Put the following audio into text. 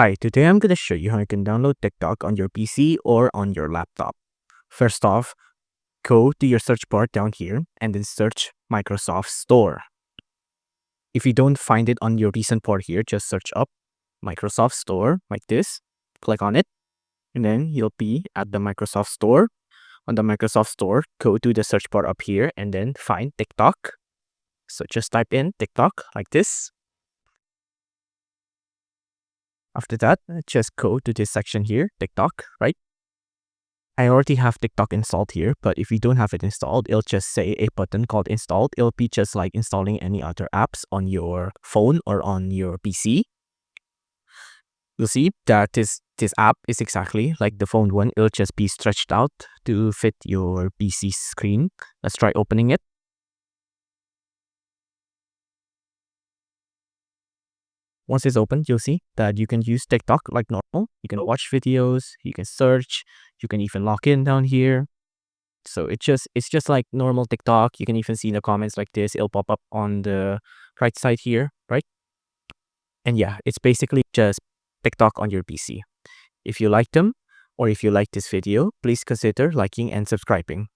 Hi, today I'm going to show you how you can download TikTok on your PC or on your laptop. First off, go to your search bar down here and then search Microsoft Store. If you don't find it on your recent port here, just search up Microsoft Store like this. Click on it, and then you'll be at the Microsoft Store. On the Microsoft Store, go to the search bar up here and then find TikTok. So just type in TikTok like this. After that, just go to this section here, TikTok, right? I already have TikTok installed here, but if you don't have it installed, it'll just say a button called installed. It'll be just like installing any other apps on your phone or on your PC. You'll see that this app is exactly like the phone one. It'll just be stretched out to fit your PC screen. Let's try opening it. Once it's opened, you'll see that you can use TikTok like normal. You can watch videos, you can search, you can even log in down here. So it's just like normal TikTok. You can even see in the comments like this. It'll pop up on the right side here, right? And yeah, it's basically just TikTok on your PC. If you like them or if you like this video, please consider liking and subscribing.